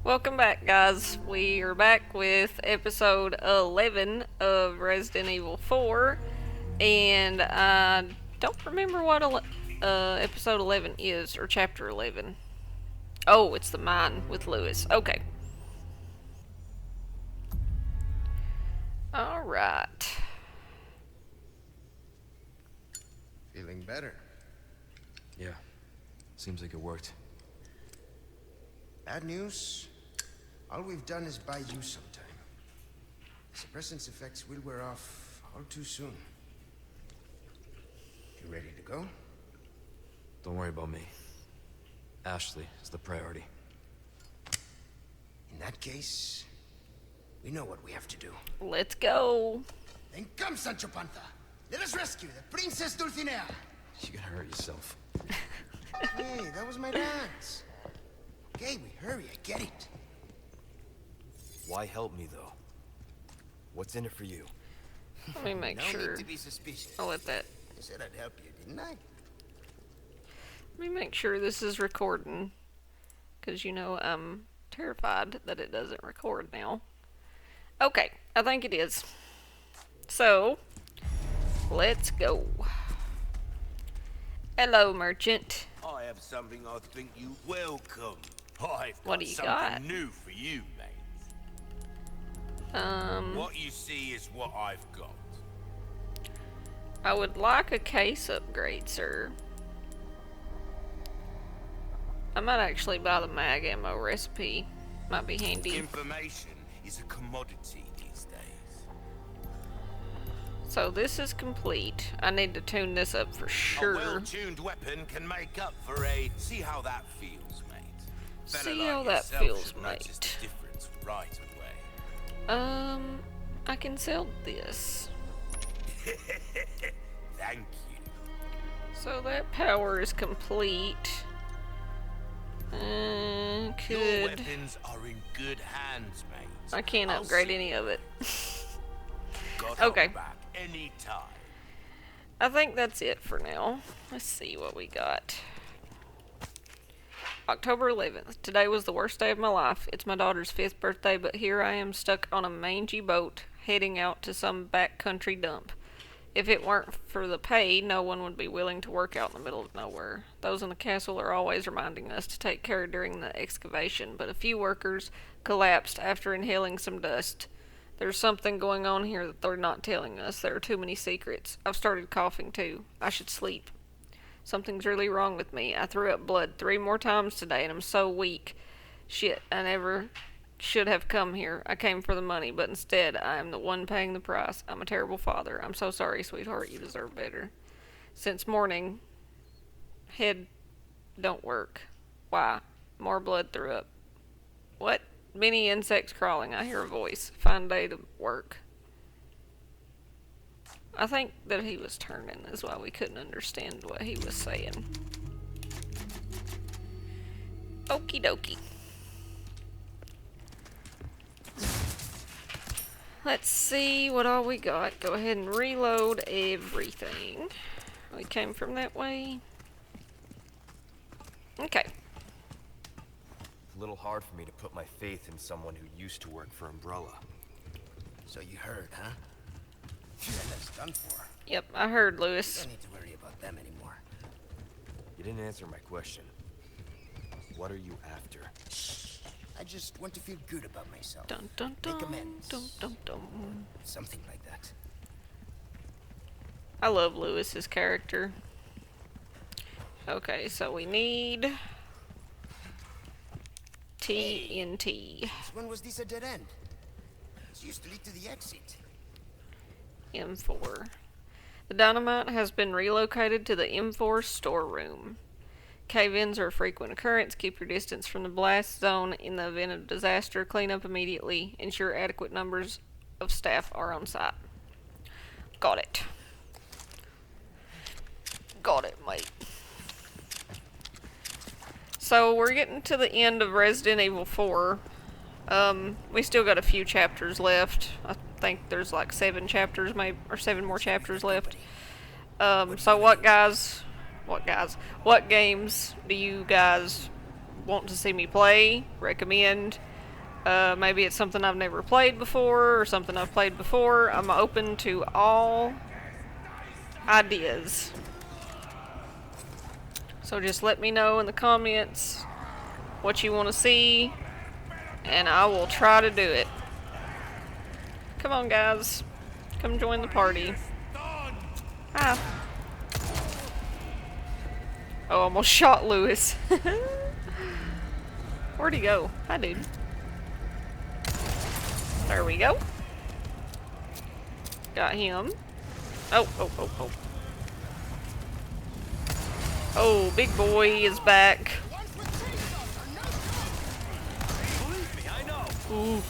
Welcome back, guys. We are back with episode 11 of Resident Evil 4, and I don't remember what episode 11 is, or chapter 11. Oh, it's the mine with Lewis. Okay. Alright. Feeling better? Yeah, seems like it worked. Bad news? All we've done is buy you some time. Suppressant's effects will wear off all too soon. You ready to go? Don't worry about me. Ashley is the priority. In that case, we know what we have to do. Let's go. Then come, Sancho Panza. Let us rescue the Princess Dulcinea. You're gonna hurt yourself. Hey, that was my dance. Okay, we hurry, I get it. Why help me, though? What's in it for you? Let me make No sure. need to be suspicious. I'll let that. I said I'd help you, didn't I? Let me make sure this is recording. Because, you know, I'm terrified that it doesn't record now. Okay, I think it is. So, let's go. Hello, merchant. I have something I think you welcome. I've What got do you something got? new for you, mate. What you see is what I've got. I would like a case upgrade, sir. I might actually buy the mag ammo recipe. Might be handy. Information is a commodity these days. So this is complete. I need to tune this up for A sure. well-tuned weapon can make up for a see how that feels, mate. Fella See like how that yourself feels, should notice mate. the difference right away. I can sell this. Thank you. So that power is complete. Your Could weapons are in good hands, mate. I can't I'll upgrade see any of it. Got Okay. help back anytime. I think that's it for now. Let's see what we got. October 11th. Today was the worst day of my life. It's my daughter's 5th birthday, but here I am stuck on a mangy boat heading out to some backcountry dump. If it weren't for the pay, no one would be willing to work out in the middle of nowhere. Those in the castle are always reminding us to take care during the excavation, but a few workers collapsed after inhaling some dust. There's something going on here that they're not telling us. There are too many secrets. I've started coughing too. I should sleep. Something's really wrong with me. I threw up blood 3 more times today and I'm so weak. Shit, I never should have come here. I came for the money, but instead I am the one paying the price. I'm a terrible father. I'm so sorry, sweetheart. You deserve better. Since morning, head don't work. Why? More blood threw up. What? Many insects crawling. I hear a voice. Fine day to work. I think that he was turning is why we couldn't understand what he was saying. Okie dokie. Let's see what all we got. Go ahead and reload everything. We came from that way. Okay. A little hard for me to put my faith in someone who used to work for Umbrella. So you heard, huh? Yeah, that's done for. Yep, I heard, Lewis. Don't need to worry about them anymore. You didn't answer my question. What are you after? I just want to feel good about myself. Dun dun dun. Make amends. Dun dun dun. Something like that. I love Lewis's character. Okay, so we need TNT. Since when was this a dead end? It used to lead to the exit. M4. The dynamite has been relocated to the M4 storeroom. Cave-ins are a frequent occurrence. Keep your distance from the blast zone in the event of disaster. Clean up immediately. Ensure adequate numbers of staff are on site. Got it. Got it, mate. So we're getting to the end of Resident Evil 4. We still got a few chapters left. I think there's like 7 chapters, maybe, or 7 more chapters left. So what games do you guys want to see me play, recommend? Maybe it's something I've never played before or something I've played before. I'm open to all ideas. So just let me know in the comments what you want to see, and I will try to do it. Come on, guys. Come join the party. Ah. Oh, almost shot Lewis. Where'd he go? Hi, dude. There we go. Got him. Oh, oh, oh, oh. Oh, big boy is back. Ooh.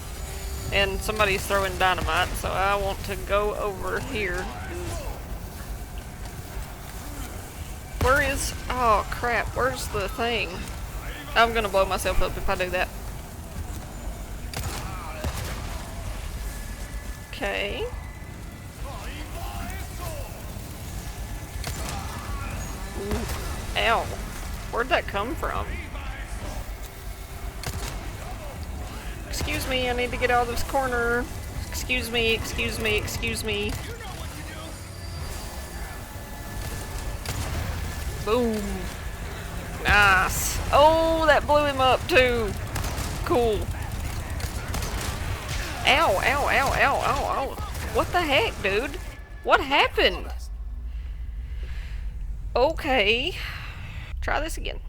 And somebody's throwing dynamite, so I want to go over here. Where is... Oh, crap. Where's the thing? I'm gonna blow myself up if I do that. Okay. Ooh. Ow. Where'd that come from? Excuse me, I need to get out of this corner. Excuse me, excuse me, excuse me. Boom. Nice. Oh, that blew him up too. Cool. Ow, ow, ow, ow, ow, ow. What the heck, dude? What happened? Okay. Try this again.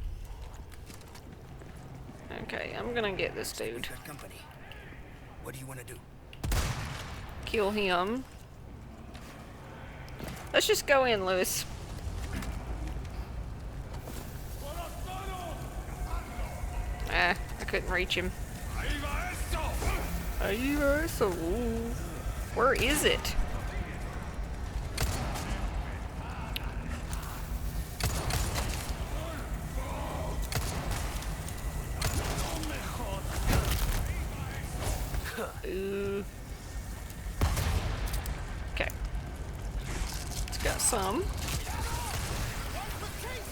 Okay, I'm gonna get this dude. What do you want to do? Kill him. Let's just go in, Lewis. Ah, I couldn't reach him. Where is it? Ooh. Okay. It's got some.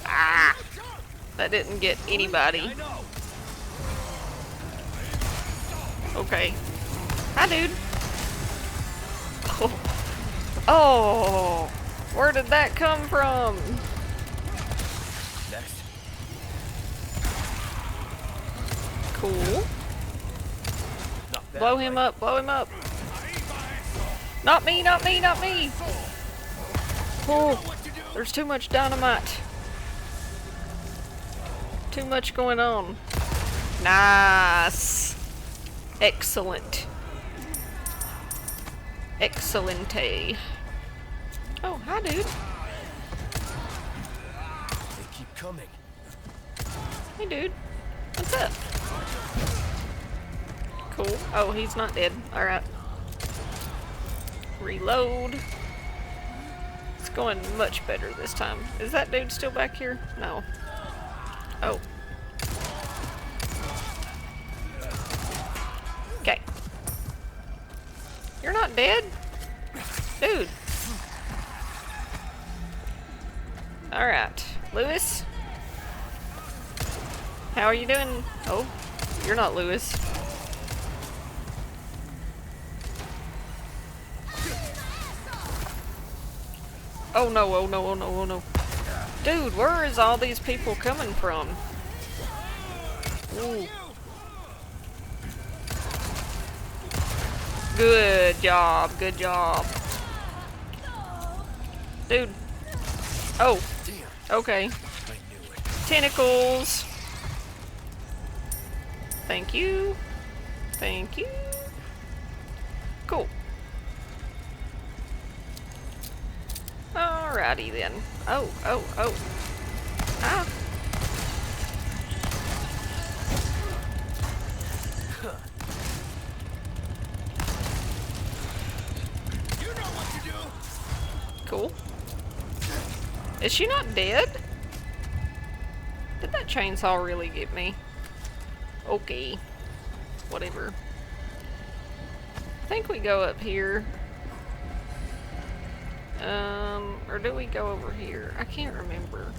Ah! That didn't get anybody. Okay. Hi, dude. Oh. Oh! Where did that come from? Next. Cool. Not bad, Blow him right? up, blow him up. Not me, not me, not me! Oh, there's too much dynamite. Too much going on. Nice. Excellent. Excellente. Oh, hi, dude. They keep coming. Hey, dude. What's up? Cool. Oh, he's not dead. Alright. Reload. It's going much better this time. Is that dude still back here? No. Oh. Okay. You're not dead? Dude. Alright. Lewis? How are you doing? Oh, you're not Lewis. Oh no, oh no, oh no, oh no. Dude, where is all these people coming from? Ooh. Good job, good job. Dude. Oh. Okay. Tentacles. Thank you. Thank you. Cool. Alrighty then. Oh, oh, oh. Ah. Cool. Is she not dead? Did that chainsaw really get me? Okay. Whatever. I think we go up here. Or do we go over here? I can't remember.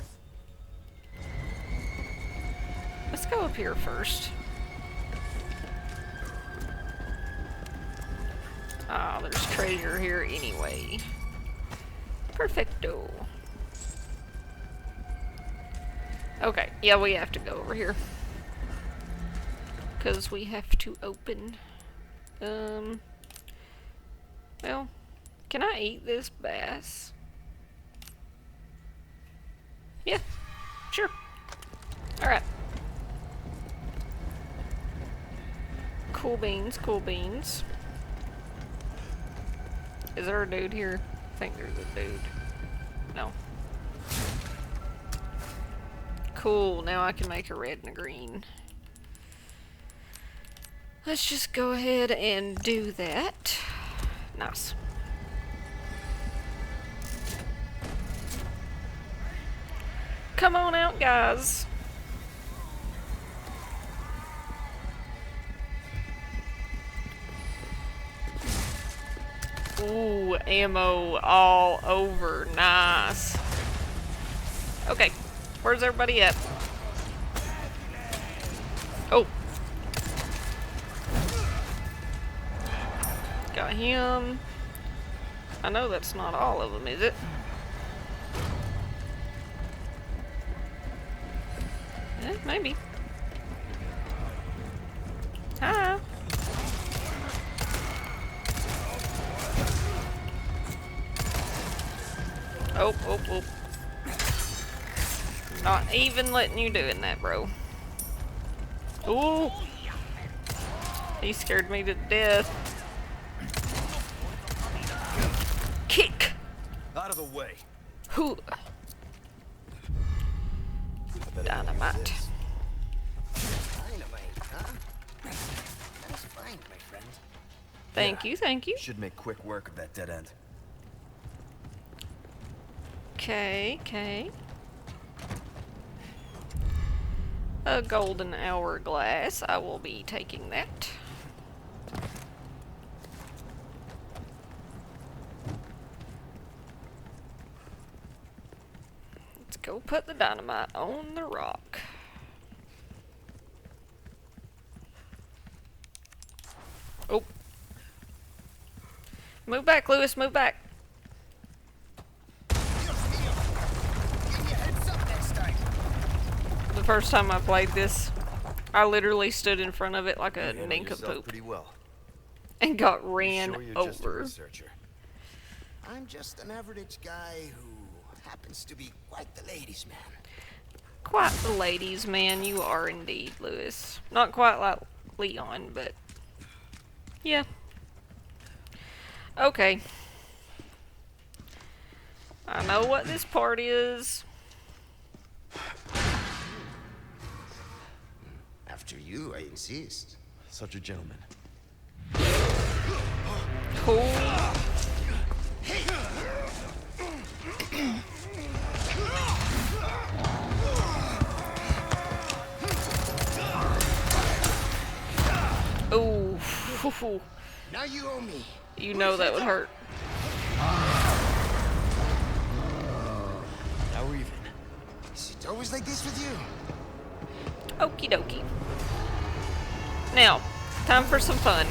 Let's go up here first. Ah, there's treasure here anyway. Perfecto. Okay, yeah, we have to go over here. Because we have to open. Well, can I eat this bass? Yeah, sure. Alright. Cool beans, cool beans. Is there a dude here? I think there's a dude. No. Cool, now I can make a red and a green. Let's just go ahead and do that. Nice. Come on out, guys. Ooh, ammo all over. Nice. Okay, where's everybody at? Oh. Got him. I know that's not all of them, is it? Maybe. Hi. Oh, oh, oh. Not even letting you doing that, bro. Ooh. He scared me to death. Kick. Out of the way. Who? Dynamite. Dynamite, huh? Nice find, my friend. Thank you, thank you. Should make quick work of that dead end. Okay, okay. A golden hourglass. I will be taking that. Let's go put the dynamite on the rock. Oh. Move back, Lewis, move back. The first time I played this, I literally stood in front of it like a You handle yourself nincompoop pretty well. and got You ran sure you're just a over. researcher? I'm just an average guy who happens to be quite the ladies' man. Quite the ladies' man you are indeed, Lewis. Not quite like Leon, but yeah. Okay. I know what this part is. After you, I insist. Such a gentleman. Cool. Ooh. Now you owe me. You know that would hurt. Now we're even. Is it always like this with you? Okie dokie. Now, time for some fun.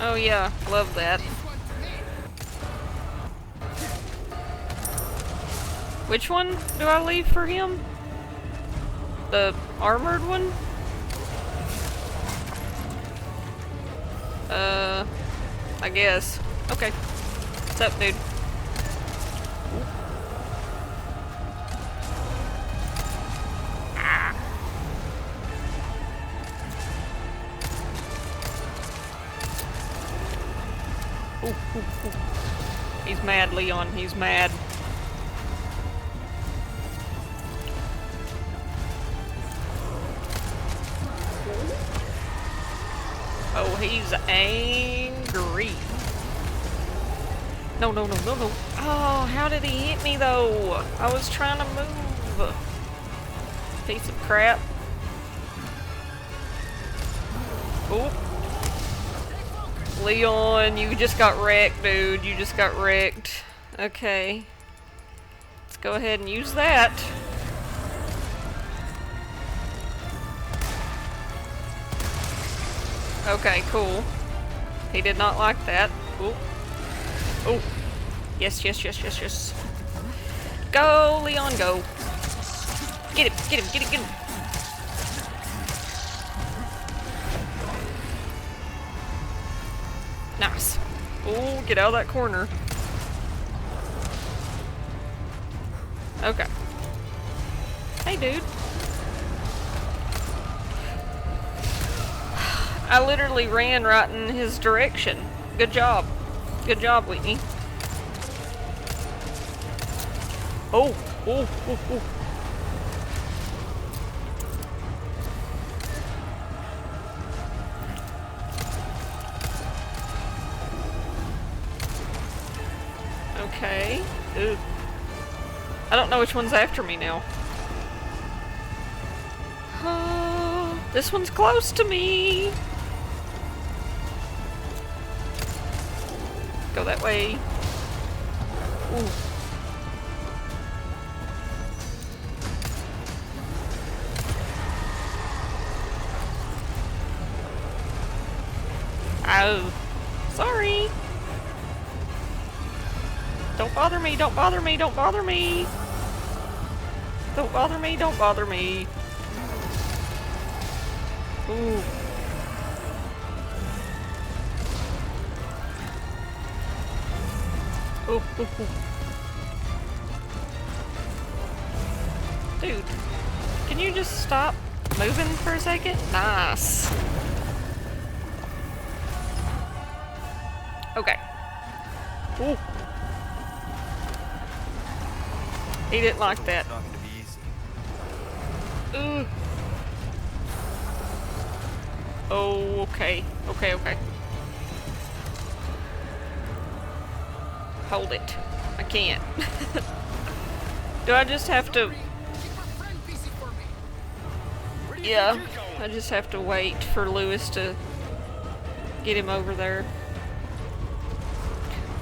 Oh yeah, love that. Which one do I leave for him? The armored one? I guess. Okay. What's up, dude? Ah. Ooh, ooh, ooh. He's mad, Leon. He's mad. Oh, he's angry. No, no, no, no, no. Oh, how did he hit me, though? I was trying to move. Piece of crap. Oh. Leon, you just got wrecked, dude. You just got wrecked. Okay. Let's go ahead and use that. Okay, cool. He did not like that. Ooh. Oh. Yes, yes, yes, yes, yes. Go, Leon, go. Get him, get him, get him, get him. Nice. Oh, get out of that corner. Okay. Hey, dude. I literally ran right in his direction. Good job. Good job, Whitney. Oh, oh, oh, oh. Okay. Ugh. I don't know which one's after me now. This one's close to me. Go that way. Ooh. Oh. Sorry. Don't bother me, don't bother me, don't bother me. Don't bother me, don't bother me. Ooh. Ooh, ooh, ooh. Dude, can you just stop moving for a second? Nice. Okay. Ooh. He didn't like that. It's not gonna be easy. Ooh. Oh, okay. Okay, okay. Hold it. I can't. Do I just have to... Yeah, I just have to wait for Lewis to get him over there.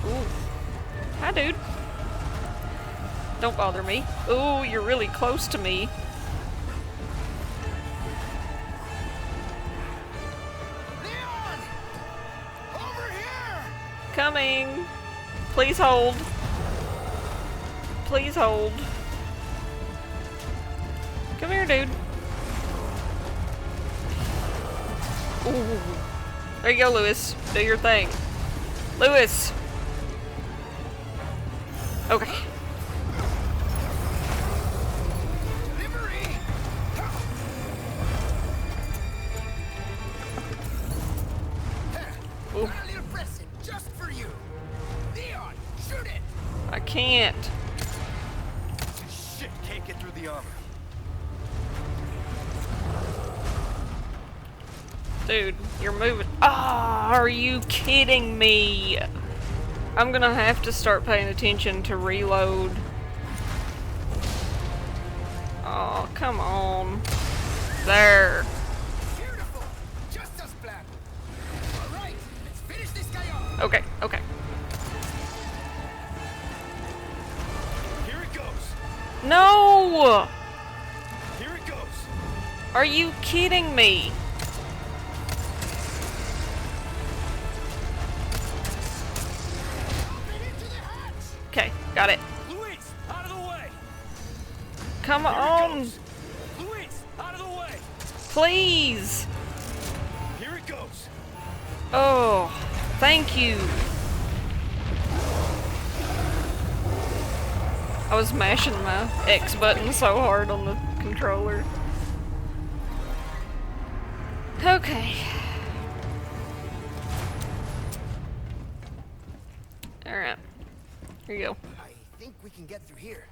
Ooh. Hi, dude. Don't bother me. Ooh, you're really close to me. Leon! Over here! Coming. Please hold. Please hold. Come here, dude. Ooh. There you go, Lewis. Do your thing. Lewis! Okay. Delivery! Ooh. Got a little present just for you. Leon, shoot it! I can't. Shit, can't get through the armor. Dude, you're moving. Ah, are you kidding me? I'm gonna have to start paying attention to reload. Oh, come on. There. Beautiful! Just as planned. Alright, let's finish this guy off. Okay, okay. Here it goes. No! Here it goes. Are you kidding me? Open into the hatch! Okay, got it. Luis, out of the way. Come Here it on, goes. Luis, out of the way. please. Here it goes. Oh, thank you. I was mashing my X button so hard on the controller. Okay. Alright. Here you go. I think we can get through here.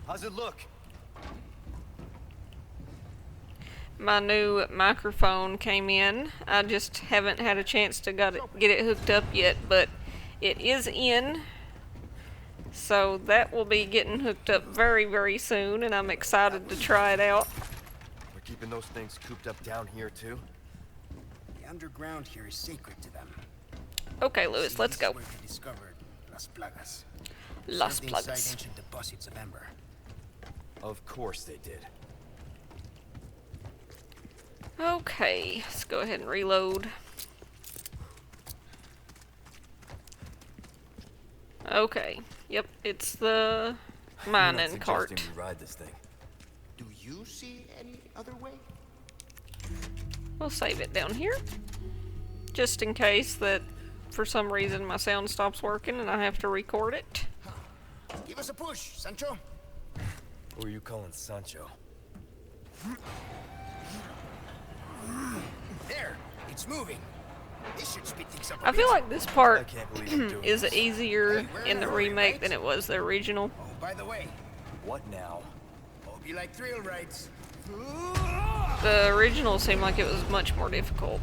How's it look? My new microphone came in. I just haven't had a chance to get it hooked up yet, but it is in. So that will be getting hooked up very, very soon, and I'm excited to try it out. We're keeping those things cooped up down here too. The underground here is sacred to them. Okay, Lewis, let's go. This is where we discovered Las Plagas. Las Served inside Plagas. ancient deposits of Ember. Of course they did. Okay, let's go ahead and reload. Okay, yep, it's the You're not mining cart. suggesting we ride this thing. Do you see any other way? We'll save it down here. Just in case that for some reason my sound stops working and I have to record it. Give us a push, Sancho. Who are you calling Sancho? There, it's moving. This should speed things up a I feel bit. like this I part can't believe you're doing is this. easier in the remake than it was the original. Oh, by the way, What now? hope you like thrill rides. The original seemed like it was much more difficult.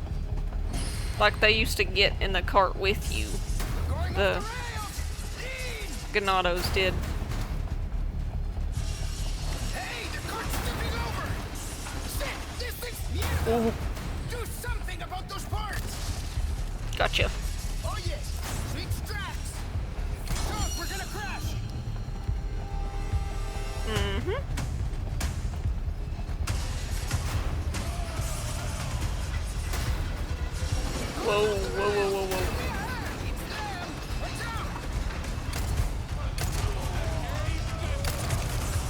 Like they used to get in the cart with you. Going The off the rails! Lean! Ganados did. Hey, the cart's tipping over! Shit, this thing's mierda! Ooh, Do something about those parts! gotcha. Oh yes, switch tracks! Don't, we're gonna crash! Mm-hmm. Whoa, whoa, whoa, whoa, whoa.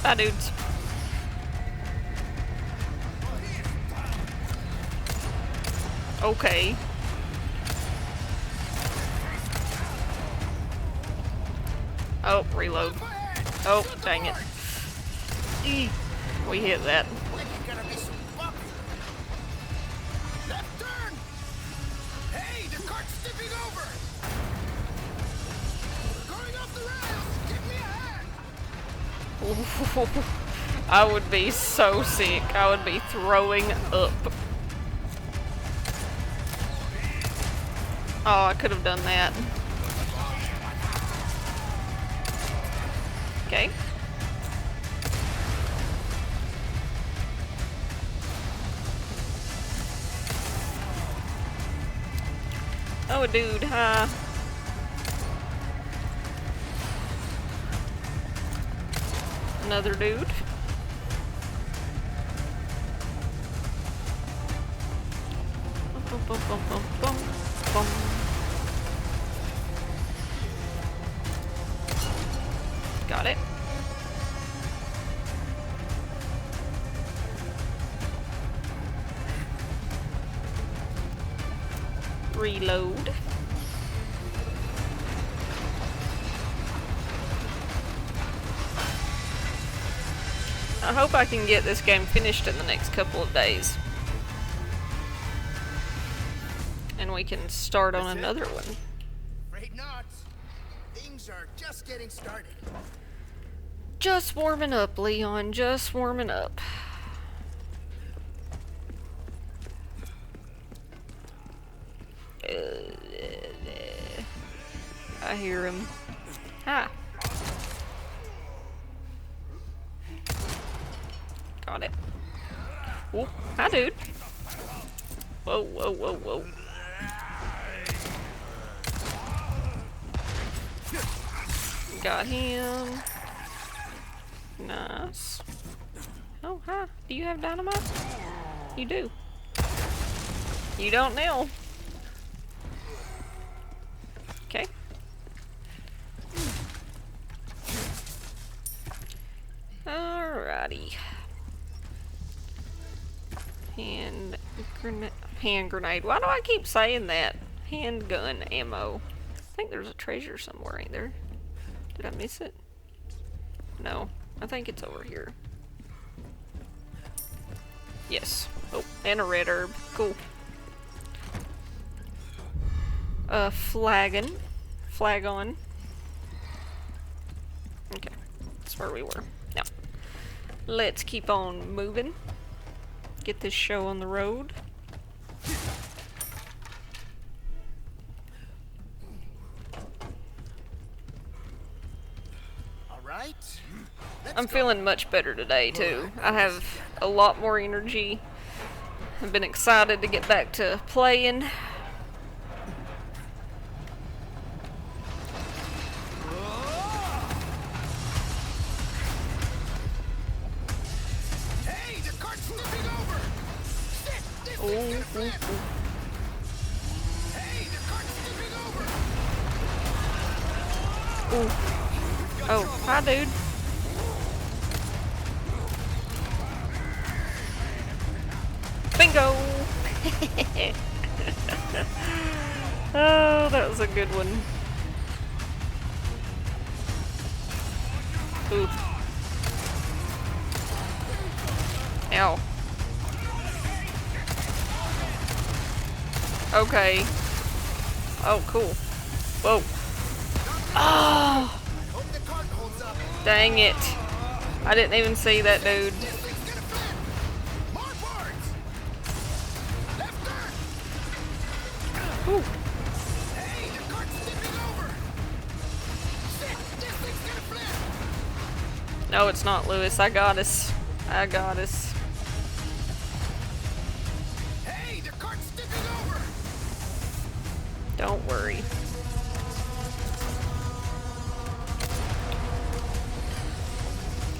Bye, dudes. Okay. Oh, reload. Oh, dang it. Eek. We hit that. Like you're gonna be so bumpy. Left turn! Hey, the cart's tipping over! We're going off the rails! Give me a hand! I would be so sick. I would be throwing up. Oh, I could have done that. Okay. Oh, dude, huh? Another dude. Bum, bum, bum, bum, bum, bum. Got it. Reload. I hope I can get this game finished in the next couple of days. And we can start on another one. Afraid not. Things are just getting started. Just warming up, Leon. Just warming up. I hear him. Hi. Got it. Whoa. Hi, dude. Whoa, whoa, whoa, whoa. Got him. Nice. Oh, hi. Do you have dynamite? You do. You don't now. Okay. Alrighty. Hand grenade. Why do I keep saying that? Handgun ammo. I think there's a treasure somewhere, ain't there? Did I miss it? No. I think it's over here. Yes. Oh, and a red herb. Cool. Flagon. Flagon. Okay. That's where we were. Now, let's keep on moving. Get this show on the road. All right. I'm feeling much better today, too. I have a lot more energy. I've been excited to get back to playing. Hey, the cart's tipping over. Ooh. Oh, hi, dude. Bingo! Oh, that was a good one. Ooh. Ow. Okay. Oh, cool. Whoa. Oh! Hope the cart holds up. Dang it. I didn't even see that dude. This thing's gonna flip. More parts. Left turn. Ooh. Hey, the cart's tipping over. Shit, this thing's gonna flip. No, it's not, Lewis. I got us. I got us. Hey, the cart's tipping over. Don't worry.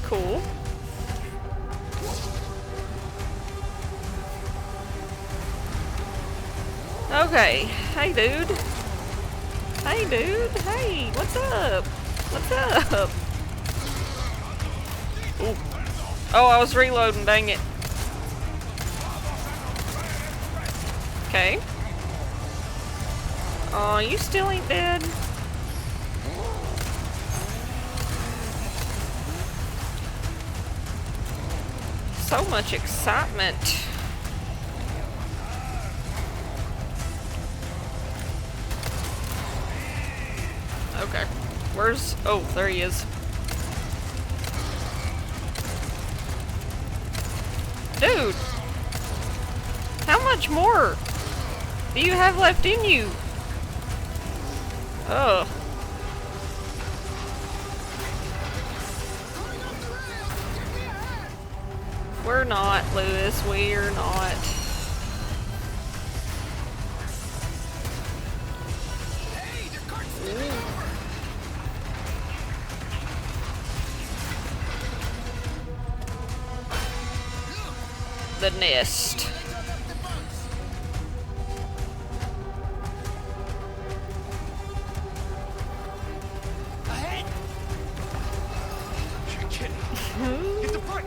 Cool. Okay. Hey, dude. Hey, dude. Hey, what's up? What's up? Ooh. Oh, I was reloading, dang it. Okay. Oh, you still ain't dead. So much excitement. Okay. Where's... Oh, there he is. Dude! How much more do you have left in you? Ugh. Going off the rails. Get me ahead. We're not, Lewis. We're not. Hey, the cart's tipping over. The nest. They dug up the bunks. Ahead. You're kidding. Hit the brake.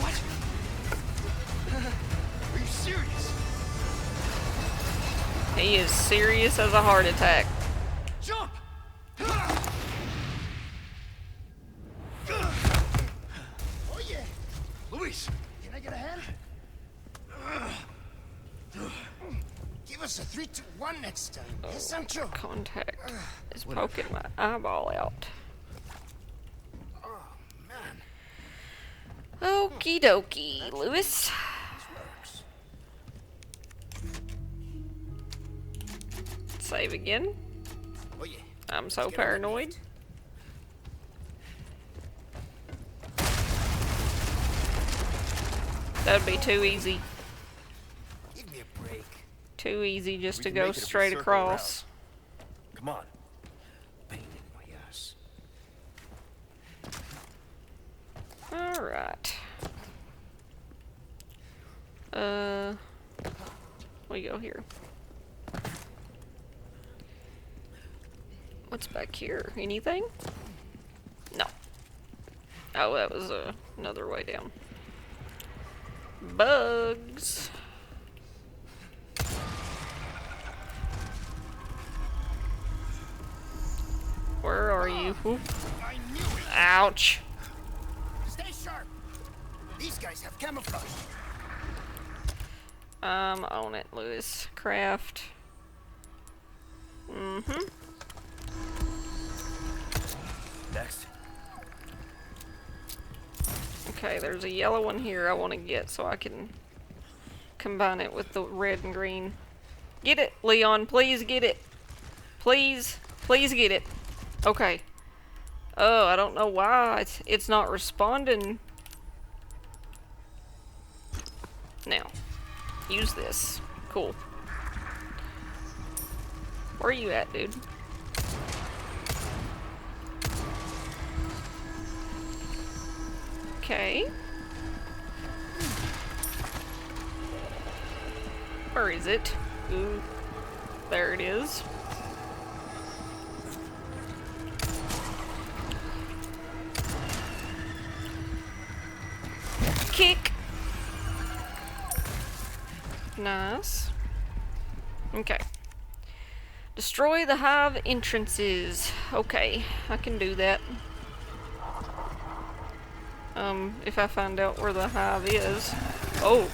What? Are you serious? He is serious as a heart attack. Jump! Oh yeah. Luis! Can I get a hand? Give us a 3, 2, 1 next time. Yes, Sancho. Contact is poking my eyeball out. Oh man. Okie dokie, Lewis. Works. Save again. Oh yeah. I'm so Let's get on the paranoid. lift. That'd be too easy. Give me a break. Too easy just We to can go make it if we straight circle across. Come on. Pain in my ass. Alright. We go here. What's back here? Anything? No. Oh, that was another way down. Bugs. Where are you? Oop. I knew it. Ouch. Stay sharp. These guys have camouflage. I'm on it, Lewis. Craft. Mm-hmm. Next. Okay, there's a yellow one here I want to get so I can combine it with the red and green. Get it, Leon. Please get it. Please. Please get it. Okay. Oh, I don't know why it's not responding. Now, use this. Cool. Where are you at, dude? Okay. Where is it? Ooh. There it is. Kick. Nice. Okay. Destroy the hive entrances. Okay, I can do that. If I find out where the hive is. Oh.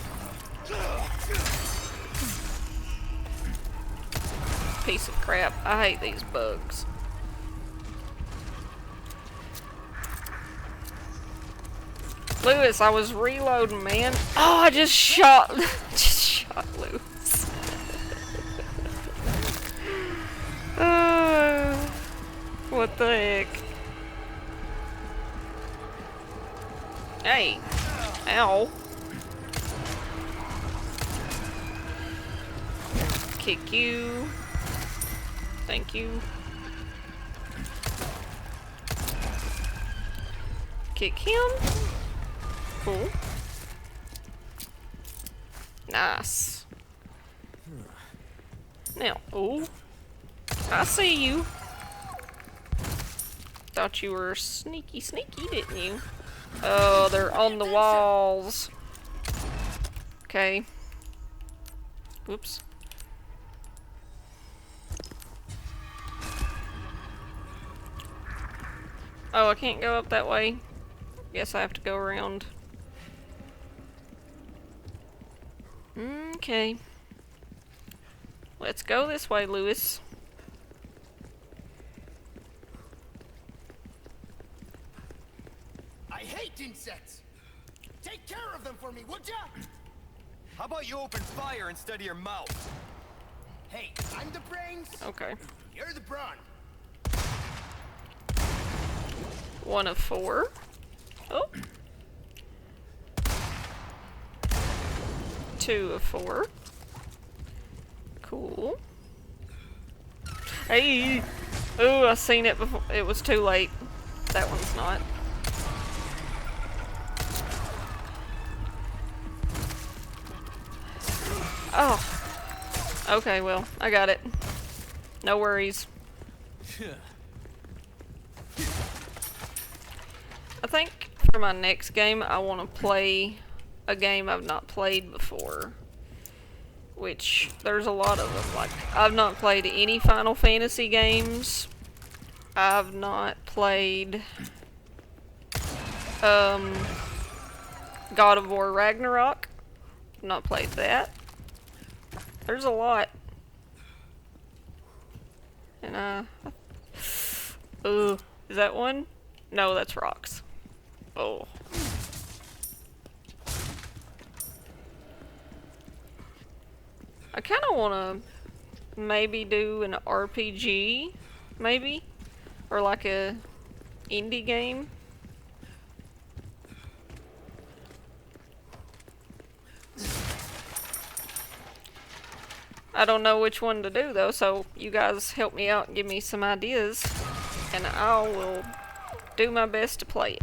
Piece of crap. I hate these bugs. Lewis, I was reloading, man. Oh, I just shot Lewis. What the heck? Hey. Ow. Kick you. Thank you. Kick him. Cool. Nice. Now, oh. I see you. Thought you were sneaky, didn't you? Oh, they're on the walls. Okay. Whoops. Oh, I can't go up that way. Guess I have to go around. Okay. Let's go this way, Lewis. I hate insects. Take care of them for me, would ya? How about you open fire instead of your mouth? Hey, I'm the brains. Okay. You're the brawn. 1 of 4. Oh. 2 of 4. Cool. Hey! Ooh, I seen it before. It was too late. That one's not. Oh. Okay, well, I got it. No worries. I think for my next game, I want to play a game I've not played before. Which, there's a lot of them. Like, I've not played any Final Fantasy games. I've not played God of War Ragnarok. Not played that. There's a lot. And ooh, is that one? No, that's rocks. Oh. I kind of want to maybe do an RPG, maybe, or like a indie game. I don't know which one to do though, so you guys help me out and give me some ideas, and I will do my best to play it.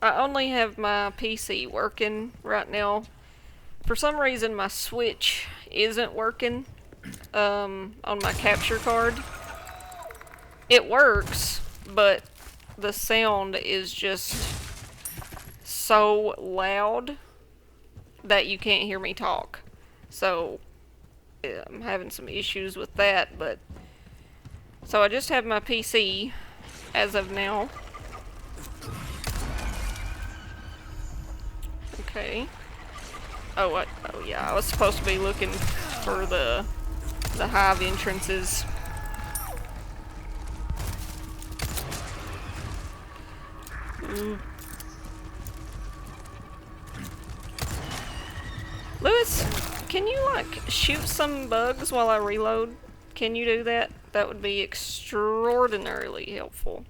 I only have my PC working right now. For some reason my Switch isn't working on my capture card. It works, but the sound is just so loud that you can't hear me talk. So I'm having some issues with that, but so I just have my PC as of now. Okay. Oh yeah, I was supposed to be looking for the hive entrances. Lewis, can you like shoot some bugs while I reload? Can you do that? That would be extraordinarily helpful.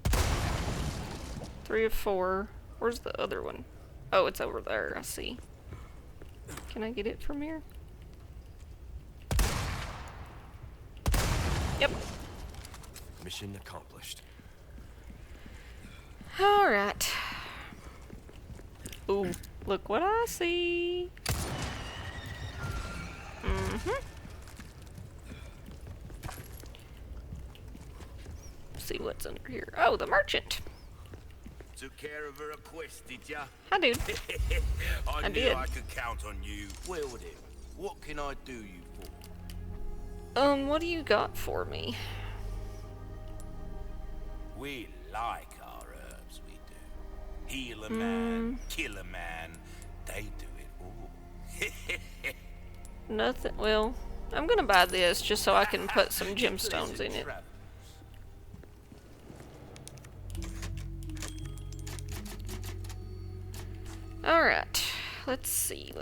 3 of 4. Where's the other one? Oh, it's over there, I see. Can I get it from here? Yep. Mission accomplished. Alright. Ooh, look what I see. See what's under here. Oh, the merchant. Took care of her request, did ya? Hi, dude. I I knew did. I could count on you. Well then, what can I do you for? What do you got for me? We like our herbs, we do. Heal a man, kill a man. They do it all. Nothing. Well, I'm gonna buy this just so I can put some gemstones in it. Alright. Let's see.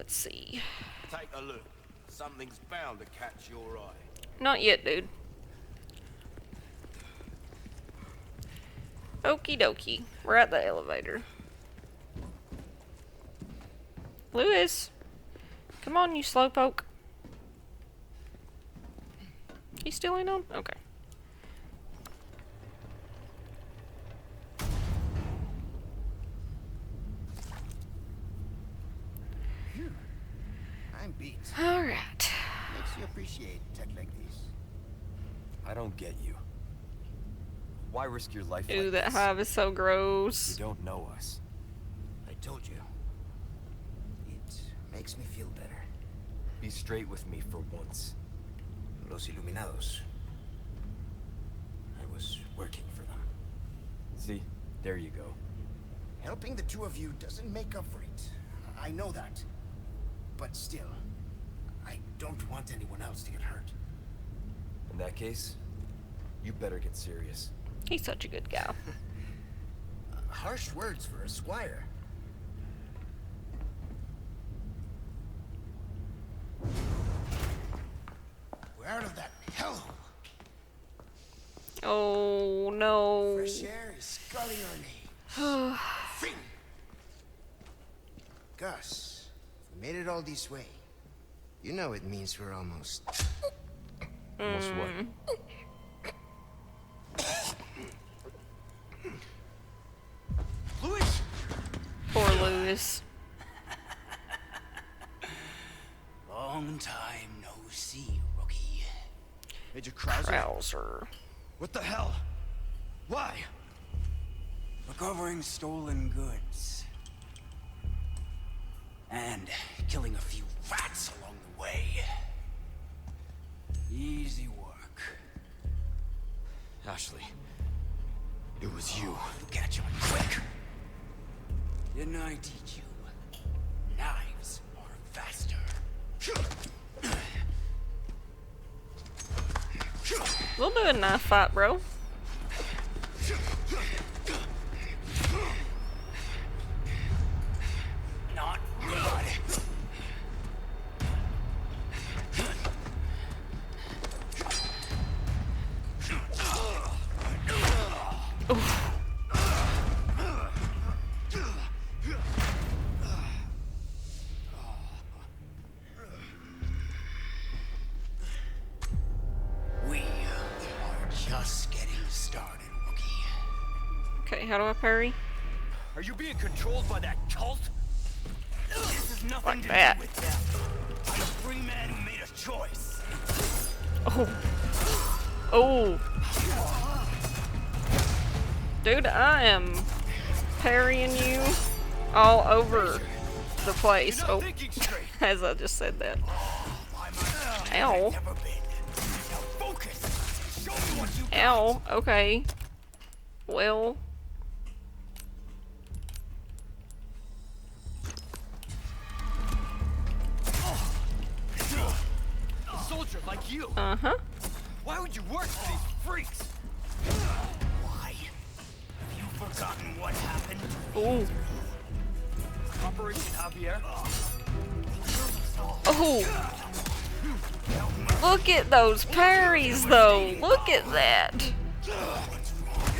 Take a look. Something's bound to catch your eye. Not yet, dude. Okie dokie. We're at the elevator. Lewis! Come on, you slowpoke. He still ain't on? Okay. I'm beat. Alright. Makes you appreciate tech like this. I don't get you. Why risk your life Ooh, like that this? hive is so You gross. don't know us. I told you. It makes me feel better. Be straight with me for once. Los Iluminados. I was working for them. See? There you go. Helping the two of you doesn't make up for it. I know that. But still, I don't want anyone else to get hurt. In that case, you better get serious. He's such a good guy. Harsh words for a squire. We're out of that hellhole. Oh, no. Fresh air is sculling our name. Fin! Gus, we made it all this way. You know it means we're almost... Almost what? Louis! Poor Lewis. Long time no see, rookie. Major Krauser? Krauser. What the hell? Why? Recovering stolen goods. And killing a few rats along the way. Easy work. Ashley, it was you. You catch on quick. Didn't I teach you? Knives are faster. We'll do a knife fight, bro. Not good. We are just getting started, rookie. Okay, how do I parry? Are you being controlled by that cult? This is nothing Like to that. do with them. I'm a free man who made a choice. Oh. Oh. Dude, I am parrying you all over the place. You're not Oh, thinking straight. as I just said that. I'm Ow. never been. Now focus. Show me what you got. Ow. Okay. Well. A soldier like you. Uh-huh. Why would you work for these freaks? Why? Have you forgotten what happened? Ooh. Operation Javier? Oh. Look at those parries, though. Look at that. What's wrong?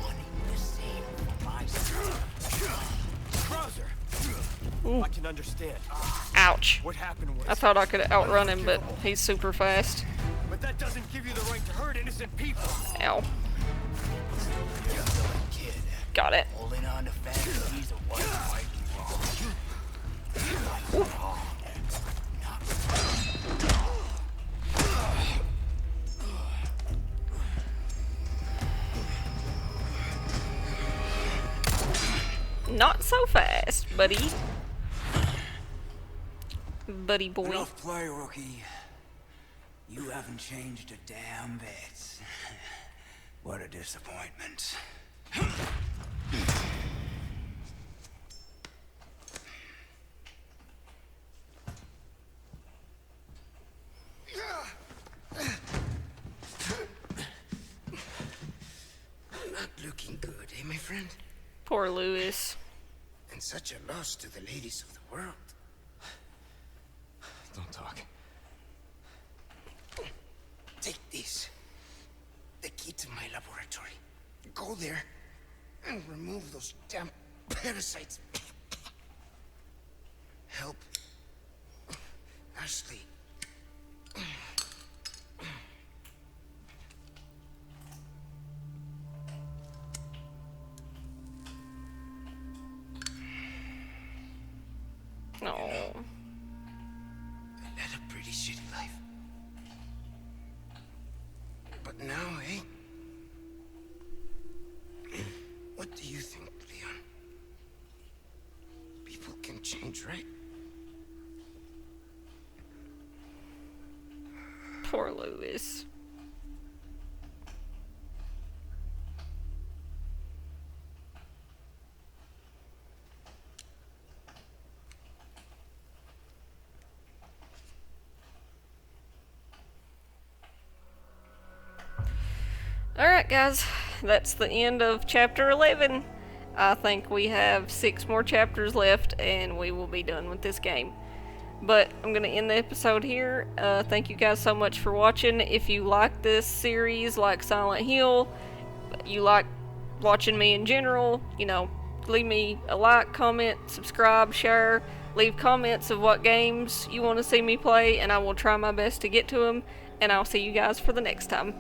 Wanting the same for myself. Krauser. I can understand. Ouch. What happened was... I thought I could outrun him, but he's super fast. But that doesn't give you the right to hurt innocent people. Ow. Kid. Got it. Holding on to fantasies of what's right and wrong. Not so fast, buddy. Buddy boy. Enough play, rookie. You haven't changed a damn bit. What a disappointment. Not looking good, eh, my friend? Poor Lewis. And such a loss to the ladies of the world. Don't talk. Take this. The key to my laboratory. Go there and remove those damn parasites. Help Ashley. No. I led a pretty shitty life. But now, eh? What do you think, Leon? People can change, right? Poor Lewis. Alright guys, that's the end of chapter 11. I think we have 6 more chapters left and we will be done with this game. But I'm going to end the episode here. Thank you guys so much for watching. If you like this series, like Silent Hill, you like watching me in general, you know, leave me a like, comment, subscribe, share, leave comments of what games you want to see me play, and I will try my best to get to them, and I'll see you guys for the next time.